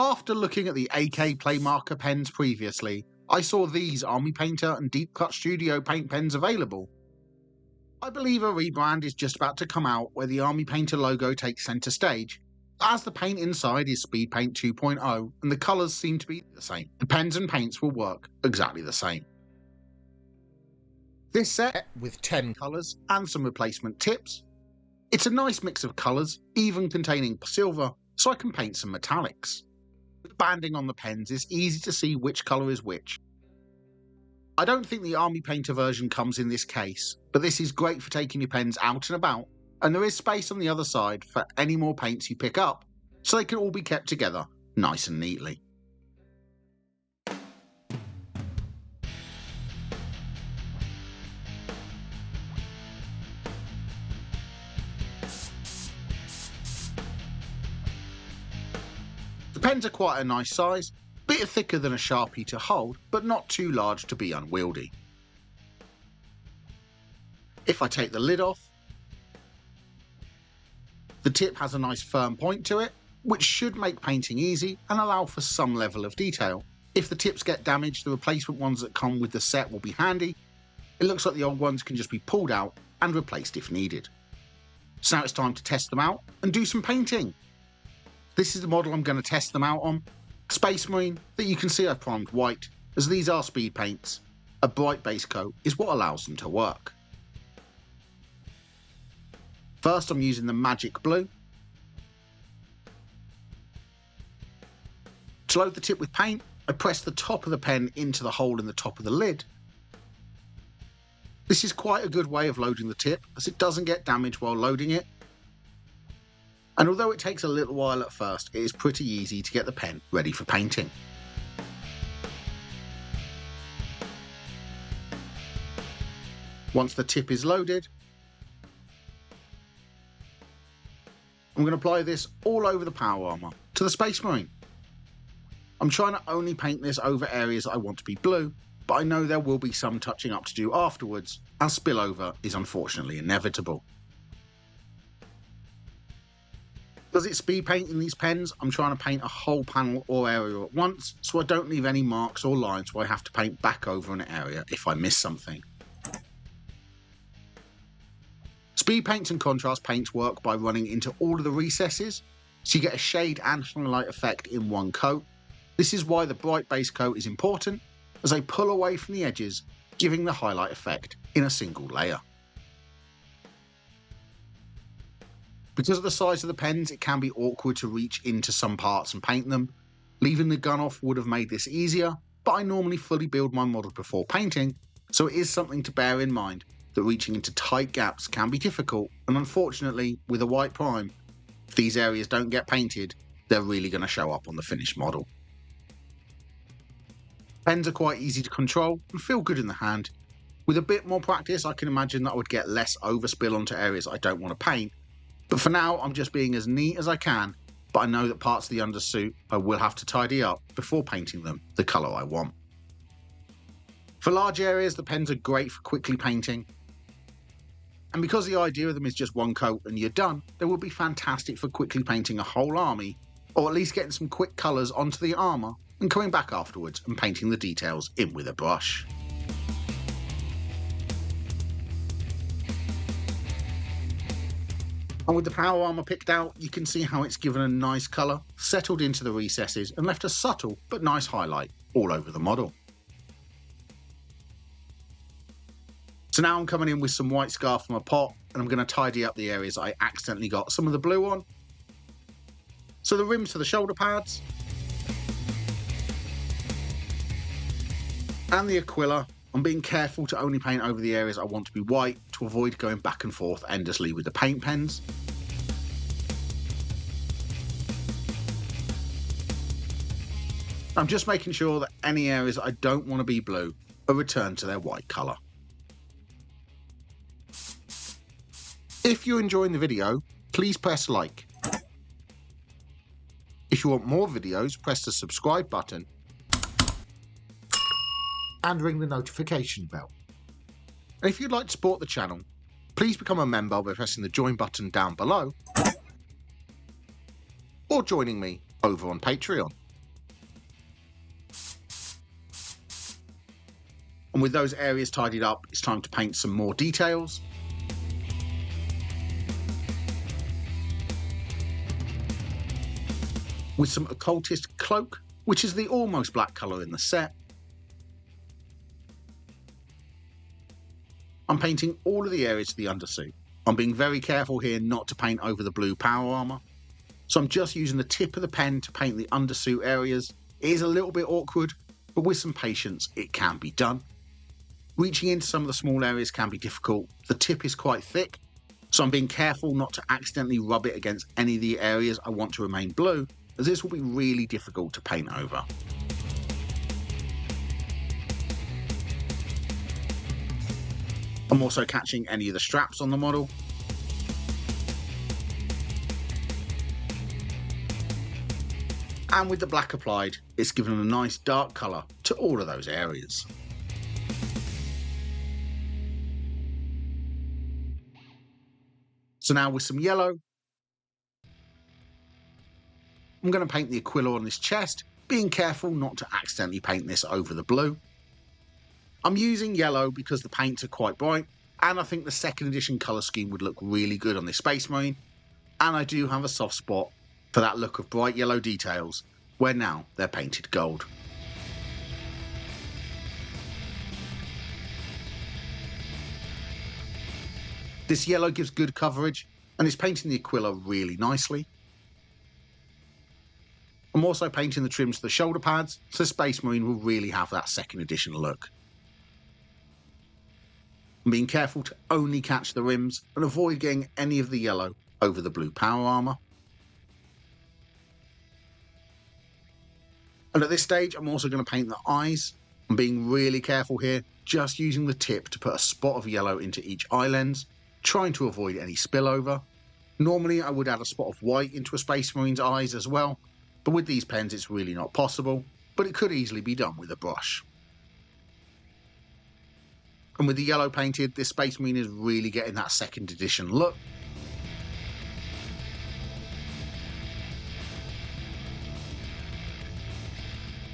After looking at the AK Play Marker pens previously, I saw these Army Painter and Deep Cut Studio paint pens available. I believe a rebrand is just about to come out where the Army Painter logo takes centre stage, as the paint inside is Speedpaint 2.0 and the colours seem to be the same. The pens and paints will work exactly the same. This set, with 10 colours and some replacement tips, it's a nice mix of colours, even containing silver, so I can paint some metallics. With banding on the pens, it's easy to see which colour is which. I don't think the Army Painter version comes in this case, but this is great for taking your pens out and about, and there is space on the other side for any more paints you pick up, so they can all be kept together nice and neatly. The pens are quite a nice size, bit thicker than a Sharpie to hold, but not too large to be unwieldy. If I take the lid off, the tip has a nice firm point to it, which should make painting easy and allow for some level of detail. If the tips get damaged, the replacement ones that come with the set will be handy. It looks like the old ones can just be pulled out and replaced if needed. So now it's time to test them out and do some painting. This is the model I'm going to test them out on. Space Marine that you can see I've primed white, as these are speed paints. A bright base coat is what allows them to work. First I'm using the Magic Blue. To load the tip with paint, I press the top of the pen into the hole in the top of the lid. This is quite a good way of loading the tip, as it doesn't get damaged while loading it. And although it takes a little while at first, it is pretty easy to get the pen ready for painting. Once the tip is loaded, I'm going to apply this all over the power armour to the Space Marine. I'm trying to only paint this over areas I want to be blue, but I know there will be some touching up to do afterwards, as spillover is unfortunately inevitable. Because it's speed paint in these pens, I'm trying to paint a whole panel or area at once, so I don't leave any marks or lines where I have to paint back over an area if I miss something. Speed paints and contrast paints work by running into all of the recesses, so you get a shade and highlight effect in one coat. This is why the bright base coat is important, as they pull away from the edges, giving the highlight effect in a single layer. Because of the size of the pens, it can be awkward to reach into some parts and paint them. Leaving the gun off would have made this easier, but I normally fully build my model before painting, so it is something to bear in mind that reaching into tight gaps can be difficult, and unfortunately, with a white prime, if these areas don't get painted, they're really going to show up on the finished model. Pens are quite easy to control and feel good in the hand. With a bit more practice, I can imagine that I would get less overspill onto areas I don't want to paint, but for now I'm just being as neat as I can, but I know that parts of the undersuit I will have to tidy up before painting them the colour I want. For large areas, the pens are great for quickly painting, and because the idea of them is just one coat and you're done, they will be fantastic for quickly painting a whole army, or at least getting some quick colours onto the armour and coming back afterwards and painting the details in with a brush. And with the power armour picked out, you can see how it's given a nice colour, settled into the recesses and left a subtle but nice highlight all over the model. So now I'm coming in with some white scarf from a pot, and I'm going to tidy up the areas I accidentally got some of the blue on. So the rims for the shoulder pads, and the Aquila, I'm being careful to only paint over the areas I want to be white to avoid going back and forth endlessly with the paint pens. I'm just making sure that any areas I don't want to be blue are returned to their white colour. If you're enjoying the video, please press like. If you want more videos, press the subscribe button and ring the notification bell. And if you'd like to support the channel, please become a member by pressing the join button down below or joining me over on Patreon. And with those areas tidied up, it's time to paint some more details. With some Occultist Cloak, which is the almost black colour in the set. I'm painting all of the areas of the undersuit. I'm being very careful here not to paint over the blue power armour. So I'm just using the tip of the pen to paint the undersuit areas. It is a little bit awkward, but with some patience it can be done. Reaching into some of the small areas can be difficult. The tip is quite thick, so I'm being careful not to accidentally rub it against any of the areas I want to remain blue, as this will be really difficult to paint over. I'm also catching any of the straps on the model. And with the black applied, it's given a nice dark colour to all of those areas. So now with some yellow, I'm going to paint the Aquila on this chest, being careful not to accidentally paint this over the blue. I'm using yellow because the paints are quite bright, and I think the second edition colour scheme would look really good on this Space Marine, and I do have a soft spot for that look of bright yellow details, where now they're painted gold. This yellow gives good coverage, and is painting the Aquila really nicely. I'm also painting the trims to the shoulder pads, so Space Marine will really have that second edition look. I'm being careful to only catch the rims and avoid getting any of the yellow over the blue power armour. And at this stage I'm also going to paint the eyes. I'm being really careful here, just using the tip to put a spot of yellow into each eye lens, trying to avoid any spillover. Normally I would add a spot of white into a Space Marine's eyes as well, but with these pens it's really not possible, but it could easily be done with a brush. And with the yellow painted, this Space Marine is really getting that second edition look.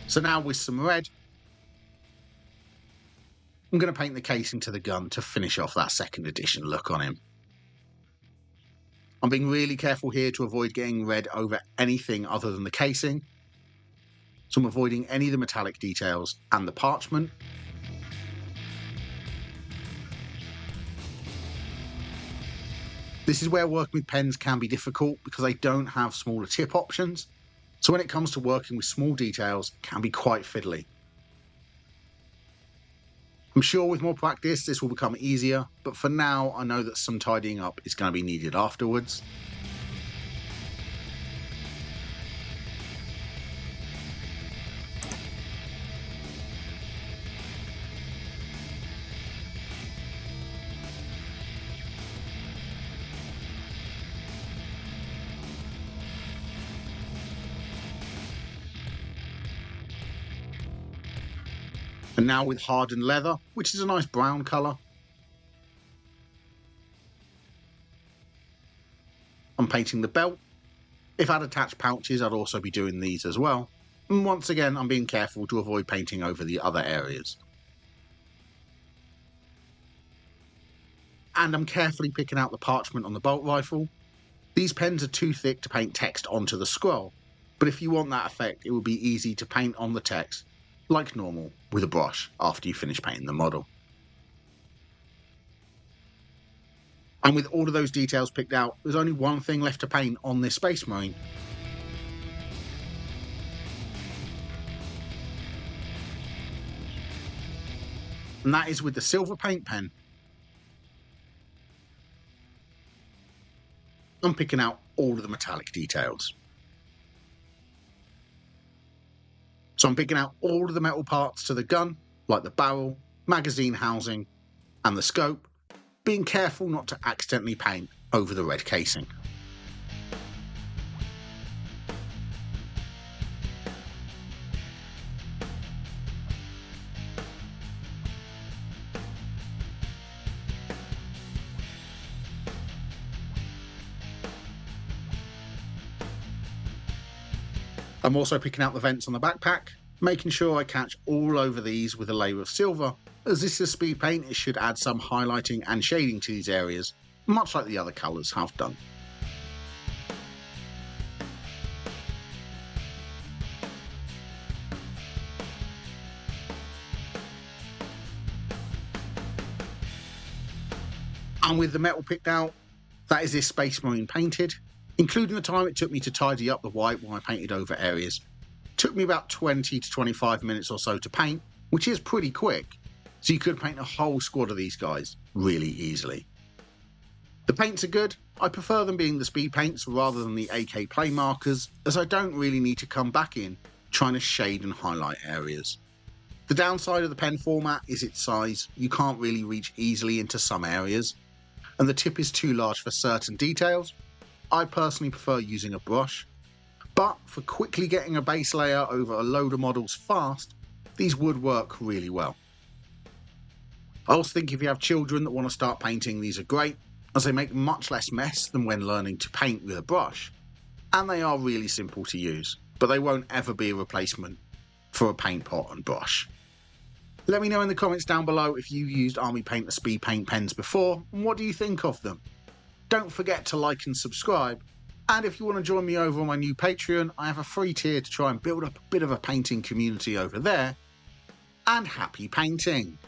So now with some red, I'm going to paint the casing to the gun to finish off that second edition look on him. I'm being really careful here to avoid getting red over anything other than the casing. So I'm avoiding any of the metallic details and the parchment. This is where working with pens can be difficult because they don't have smaller tip options. So when it comes to working with small details, it can be quite fiddly. I'm sure with more practice this will become easier, but for now I know that some tidying up is going to be needed afterwards. And now with hardened leather, which is a nice brown colour, I'm painting the belt. If I'd attached pouches, I'd also be doing these as well. And once again, I'm being careful to avoid painting over the other areas. And I'm carefully picking out the parchment on the bolt rifle. These pens are too thick to paint text onto the scroll, but if you want that effect, it would be easy to paint on the text like normal with a brush after you finish painting the model. And with all of those details picked out, there's only one thing left to paint on this Space Marine. And that is with the silver paint pen. I'm picking out all of the metallic details. So I'm picking out all of the metal parts to the gun, like the barrel, magazine housing, and the scope, being careful not to accidentally paint over the red casing. I'm also picking out the vents on the backpack, making sure I catch all over these with a layer of silver, as this is speed paint. It should add some highlighting and shading to these areas, much like the other colours have done. And with the metal picked out, that is this Space Marine painted, including the time it took me to tidy up the white while I painted over areas. It took me about 20 to 25 minutes or so to paint, which is pretty quick, so you could paint a whole squad of these guys really easily. The paints are good. I prefer them being the speed paints rather than the AK play markers, as I don't really need to come back in trying to shade and highlight areas. The downside of the pen format is its size. You can't really reach easily into some areas, and the tip is too large for certain details. I personally prefer using a brush, but for quickly getting a base layer over a load of models fast, these would work really well. I also think if you have children that want to start painting, these are great, as they make much less mess than when learning to paint with a brush, and they are really simple to use, but they won't ever be a replacement for a paint pot and brush. Let me know in the comments down below if you've used Army Painter Speedpaint pens before, and what do you think of them? Don't forget to like and subscribe, and if you want to join me over on my new Patreon, I have a free tier to try and build up a bit of a painting community over there, and happy painting!